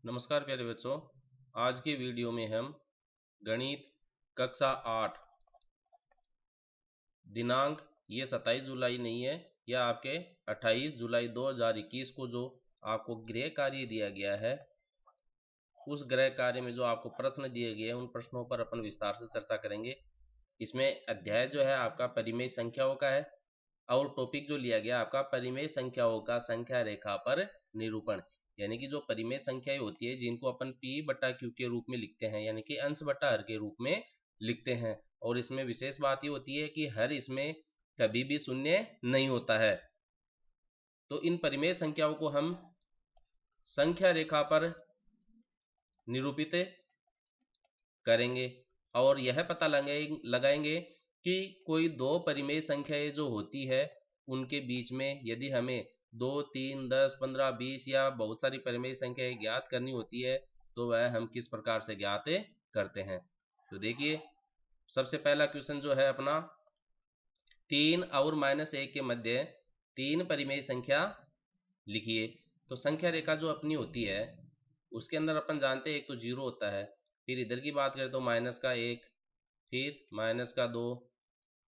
नमस्कार प्यारे बच्चों, आज के वीडियो में हम गणित कक्षा 8 दिनांक ये 27 जुलाई नहीं है, यह आपके 28 जुलाई 2021 को जो आपको गृह कार्य दिया गया है, उस गृह कार्य में जो आपको प्रश्न दिए गए हैं उन प्रश्नों पर अपन विस्तार से चर्चा करेंगे। इसमें अध्याय जो है आपका परिमेय संख्याओं का है और टॉपिक जो लिया गया आपका परिमेय संख्याओं का संख्या रेखा पर निरूपण, यानी कि जो परिमेय संख्याएं होती है जिनको अपन P बटा Q के रूप में लिखते हैं, यानी कि अंश बटा हर के रूप में लिखते हैं। और इसमें विशेष बात ये होती है कि हर इसमें कभी भी शून्य नहीं होता है। तो इन परिमेय संख्याओं को हम संख्या रेखा पर निरूपित करेंगे और यह पता लगाएंगे कि कोई दो परिमेय संख्याएं जो होती है उनके बीच में यदि हमें 2, 3, 10, 15, 20 या बहुत सारी परिमेय संख्याएं ज्ञात करनी होती है तो वह हम किस प्रकार से ज्ञात करते हैं। तो देखिए, सबसे पहला क्वेश्चन जो है अपना 3 और -1 के मध्य 3 परिमेय संख्या लिखिए। तो संख्या रेखा जो अपनी होती है उसके अंदर अपन जानते हैं एक तो 0 होता है, फिर इधर की बात करें तो -1, फिर -2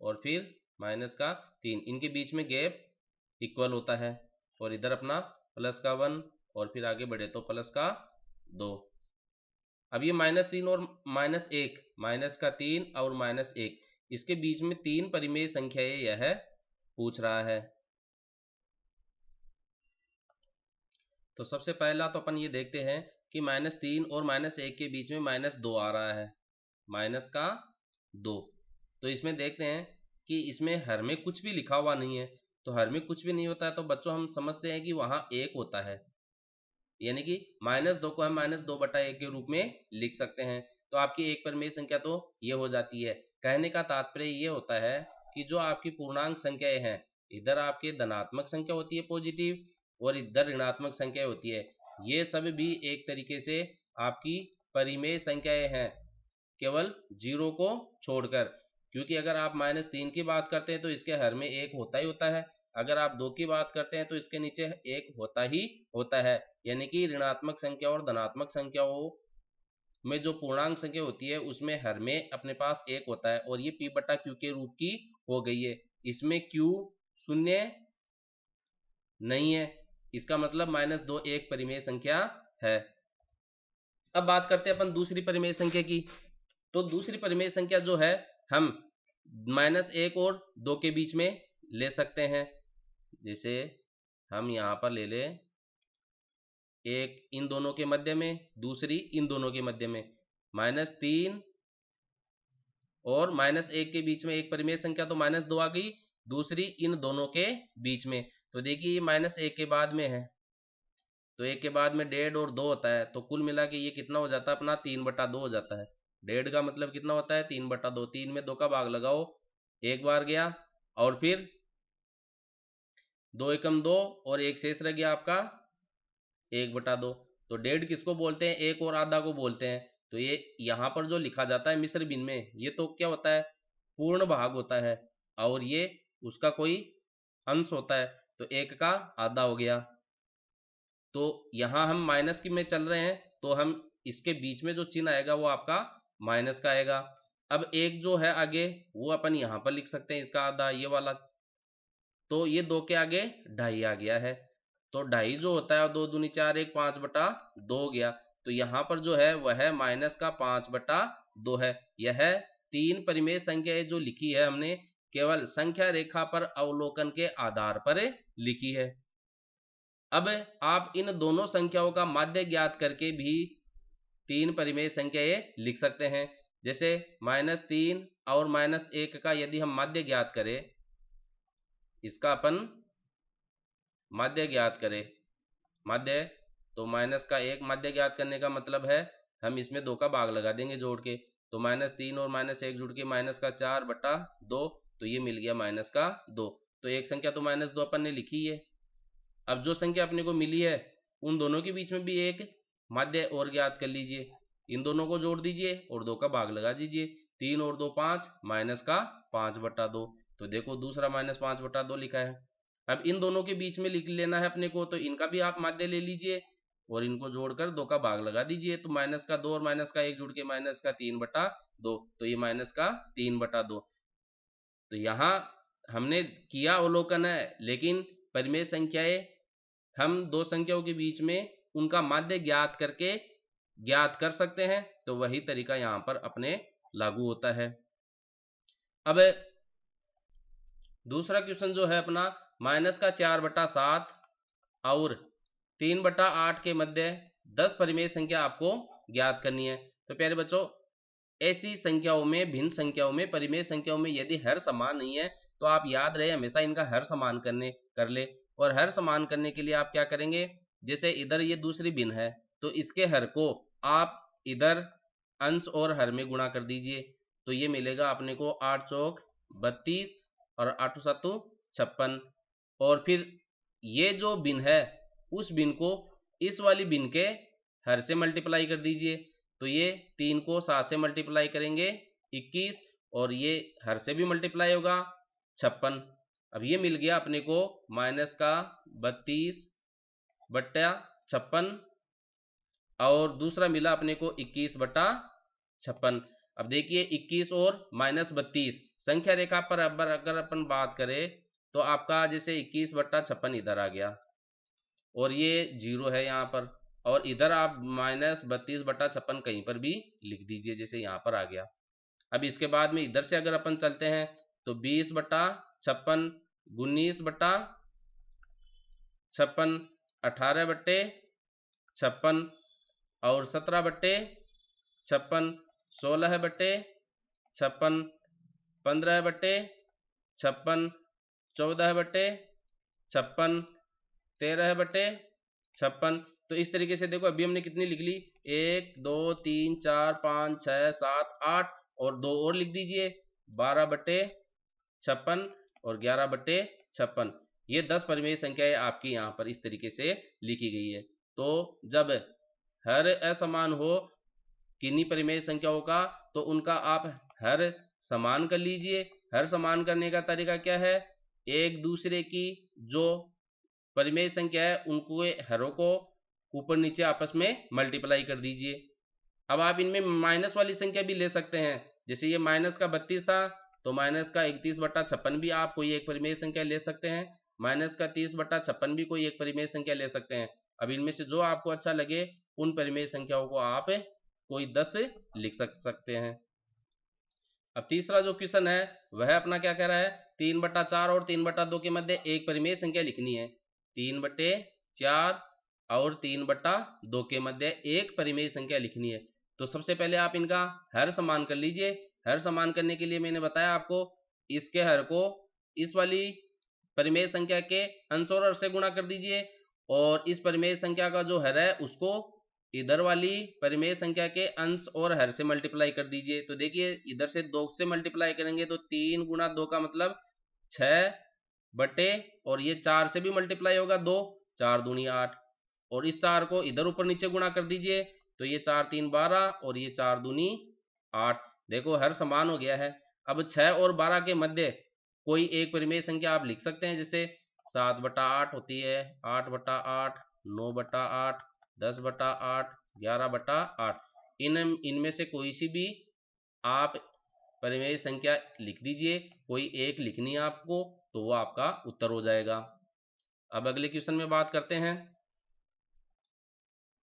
और फिर -3। इनके बीच में गैप इक्वल होता है और इधर अपना +1 और फिर आगे बढ़े तो +2। अब ये -3 और -1, -3 और -1, इसके बीच में 3 परिमेय संख्याएं यह पूछ रहा है। तो सबसे पहला तो अपन ये देखते हैं कि -3 और -1 के बीच में -2 आ रहा है, -2। तो इसमें देखते हैं कि इसमें हर में कुछ भी लिखा हुआ नहीं है। तो हर में कुछ भी नहीं होता है तो बच्चों हम समझते हैं कि वहां 1 होता है, यानी कि -2 को हम -2 बटा 1 के रूप में लिख सकते हैं। तो आपकी एक परिमेय संख्या तो ये हो जाती है। कहने का तात्पर्य ये होता है कि जो आपकी पूर्णांक संख्याएं हैं, इधर आपके धनात्मक संख्या होती है पॉजिटिव और इधर ऋणात्मक संख्या होती है, ये सब भी एक तरीके से आपकी परिमेय संख्याएं हैं, केवल 0 को छोड़कर। क्योंकि अगर आप -3 की बात करते हैं तो इसके हर में 1 होता ही होता है, अगर आप 2 की बात करते हैं तो इसके नीचे 1 होता ही होता है। यानी कि ऋणात्मक संख्या और धनात्मक संख्याओं में जो पूर्णांक संख्या होती है उसमें हर में अपने पास 1 होता है और ये P बटा Q के रूप की हो गई है। इसमें Q शून्य नहीं है, इसका मतलब -2 एक परिमेय संख्या है। अब बात करते हैं अपन दूसरी परिमेय संख्या की। तो दूसरी परिमेय संख्या जो है हम -1 और 2 के बीच में ले सकते हैं। जैसे हम यहाँ पर ले लें एक इन दोनों के मध्य में, दूसरी इन दोनों के मध्य में। -3 और -1 के बीच में एक परिमेय संख्या तो -2 आ गई, दूसरी इन दोनों के बीच में। तो देखिए ये -1 के बाद में है तो 1 के बाद में 1.5 और 2 होता है, तो कुल मिला के ये कितना हो जाता है अपना 3/2 हो जाता है। 1.5 का मतलब कितना होता है 3/2। 3 में 2 का भाग लगाओ, एक बार गया और फिर 2 एकम 2 और एक शेष रह गया आपका 1/2। तो 1.5 किसको बोलते हैं, 1 और आधा को बोलते हैं। तो ये यहाँ पर जो लिखा जाता है मिश्र भिन्न में, ये तो क्या होता है पूर्ण भाग होता है और ये उसका कोई अंश होता है, तो 1 का आधा हो गया। तो यहाँ हम माइनस की में चल रहे हैं तो हम इसके बीच में जो चिन्ह आएगा वो आपका माइनस का आएगा। अब एक जो है आगे वो अपन यहाँ पर लिख सकते हैं, इसका आधा ये वाला। तो ये 2 के आगे 2.5 आ गया है, तो 2.5 जो होता है 2 दूनी 4, 1 5/2 हो गया। तो यहाँ पर जो है वह माइनस का 5/2 है। यह 3 परिमेय संख्याएं जो लिखी है हमने केवल संख्या रेखा पर अवलोकन के आधार पर लिखी है। अब आप इन दोनों संख्याओं का माध्य ज्ञात करके भी 3 परिमेय संख्याएं लिख सकते हैं। जैसे -3 और -1 का यदि हम माध्य ज्ञात करें, इसका अपन माध्य ज्ञात करें, माध्य तो -1 माध्य ज्ञात करने का मतलब है हम इसमें 2 का भाग लगा देंगे जोड़ के। तो -3 और -1 जुड़ के -4/2, तो ये मिल गया -2। तो एक संख्या तो -2 अपन ने लिखी है। अब जो संख्या अपने को मिली है उन दोनों के बीच में भी एक माध्य और ज्ञात कर लीजिए, इन दोनों को जोड़ दीजिए और 2 का भाग लगा दीजिए। 3 और 2 5, -5/2। तो देखो दूसरा -5/2 लिखा है। अब इन दोनों के बीच में लिख लेना है अपने को, तो इनका भी आप माध्य ले लीजिए और इनको जोड़कर 2 का भाग लगा दीजिए, तो माइनस का 2 और माइनस का 1 जुड़ के माइनस का 3/2, तो ये माइनस का 3/2। तो यहाँ हमने किया अवलोकन है, लेकिन परिमेय संख्याएं हम दो संख्याओं के बीच में उनका माध्य ज्ञात करके ज्ञात कर सकते हैं, तो वही तरीका यहाँ पर अपने लागू होता है। अब दूसरा क्वेश्चन जो है अपना, माइनस का 4/7 और 3/8 के मध्य 10 परिमेय संख्या आपको ज्ञात करनी है। तो प्यारे बच्चों, ऐसी संख्याओं में, भिन्न संख्याओं में, परिमेय संख्याओं में यदि हर समान नहीं है तो आप याद रहे हमेशा इनका हर समान कर ले। और हर समान करने के लिए आप क्या करेंगे, जैसे इधर ये दूसरी भिन्न है तो इसके हर को आप इधर अंश और हर में गुणा कर दीजिए, तो ये मिलेगा अपने को 8 चौक 32 और 8 7 56। और फिर ये जो भिन्न है उस भिन्न को इस वाली भिन्न के हर से मल्टीप्लाई कर दीजिए, तो ये 3 को 7 से मल्टीप्लाई करेंगे 21, और ये हर से भी मल्टीप्लाई होगा 56। अब ये मिल गया अपने को माइनस का 32/56 और दूसरा मिला अपने को 21/56। अब देखिए 21 और -32 संख्या रेखा पर अगर अपन बात करें तो आपका जैसे 21/56 इधर आ गया और ये 0 है यहाँ पर, और इधर आप -32/56 कहीं पर भी लिख दीजिए, जैसे यहाँ पर आ गया। अब इसके बाद में इधर से अगर अपन चलते हैं तो 20/56, 19/56, 18/56 और 17/56, 16/56, 15/56, 14/56, 13/56। तो इस तरीके से देखो अभी हमने कितनी लिख ली, 1 2 3 4 5 6 7 8 और 2 और लिख दीजिए 12/56 और 11/56। ये 10 परिमेय संख्याएं आपकी यहाँ पर इस तरीके से लिखी गई है। तो जब हर असमान हो किन्हीं परिमेय संख्याओं का तो उनका आप हर समान कर लीजिए। हर समान करने का तरीका क्या है, एक दूसरे की जो परिमेय संख्या है उनको हरों को ऊपर नीचे आपस में मल्टीप्लाई कर दीजिए। अब आप इनमें माइनस वाली संख्या भी ले सकते हैं, जैसे ये माइनस का 32 था तो माइनस का 31/56 भी आप कोई एक परिमेय संख्या ले सकते हैं, माइनस का 30/56 भी कोई एक परिमेय संख्या ले सकते हैं। अब इनमें से जो आपको अच्छा लगे उन परिमेय संख्याओं को आप कोई 10 लिख सकते हैं। अब तीसरा जो क्वेश्चन है वह अपना क्या कह रहा है, 3/4 और 3/2 के मध्य एक परिमेय संख्या लिखनी है। 3/4 और 3/2 के मध्य एक परिमेय संख्या लिखनी है। तो सबसे पहले आप इनका हर समान कर लीजिए। हर समान करने के लिए मैंने बताया आपको, इसके हर को इस वाली परिमेय संख्या के अंश और हर से गुणा कर दीजिए, और इस परिमेय संख्या का जो हर है उसको इधर वाली परिमेय संख्या के अंश और हर से मल्टीप्लाई कर दीजिए। तो देखिए इधर से 2 से मल्टीप्लाई करेंगे तो 3 गुणा 2 का मतलब 6 बटे, और ये 4 से भी मल्टीप्लाई होगा 2, 4 दूनी 8, और इस 4 को इधर ऊपर नीचे गुणा कर दीजिए, तो ये 4 3 12 और ये 4 दूनी 8। देखो हर समान हो गया है। अब 6 और 12 के मध्य कोई एक परिमेय संख्या आप लिख सकते हैं, जैसे 7/8 होती है, 8/8, 9/8, 10/8, 11/8। इनमें से कोई सी भी आप परिमेय संख्या लिख दीजिए, कोई एक लिखनी है आपको, तो वो आपका उत्तर हो जाएगा। अब अगले क्वेश्चन में बात करते हैं,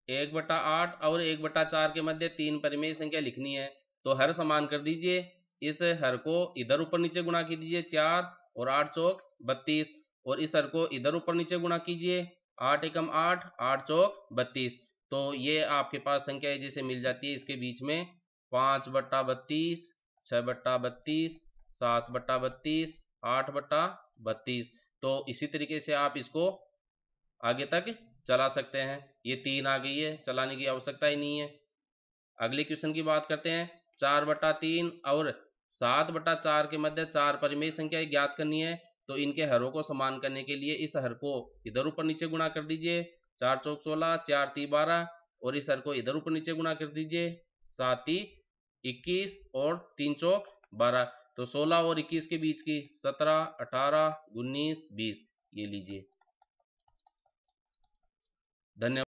1/8 और 1/4 के मध्य 3 परिमेय संख्या लिखनी है। तो हर समान कर दीजिए, इस हर को इधर ऊपर नीचे गुणा कीजिए 4 और 8 चौक 32, और इस हर को इधर ऊपर नीचे गुणा कीजिए 8 एकम 8, 8 चौक 32। तो ये आपके पास संख्या जैसे मिल जाती है इसके बीच में 5/32, 6/32, 7/32, 8/32। तो इसी तरीके से आप इसको आगे तक चला सकते हैं। ये 3 आ गई है, चलाने की आवश्यकता ही नहीं है। अगले क्वेश्चन की बात करते हैं, 4/3 और 7/4 के मध्य 4 परिमेय संख्याएं ज्ञात करनी है। तो इनके हरों को समान करने के लिए इस हर को इधर ऊपर नीचे गुणा कर दीजिए, 4 चौक 16, 4 3 12, और इस हर को इधर ऊपर नीचे गुणा कर दीजिए, 7 21 और 3 चौक 12। तो 16 और 21 के बीच की 17, 18, 19, 20 ये लीजिए। धन्यवाद।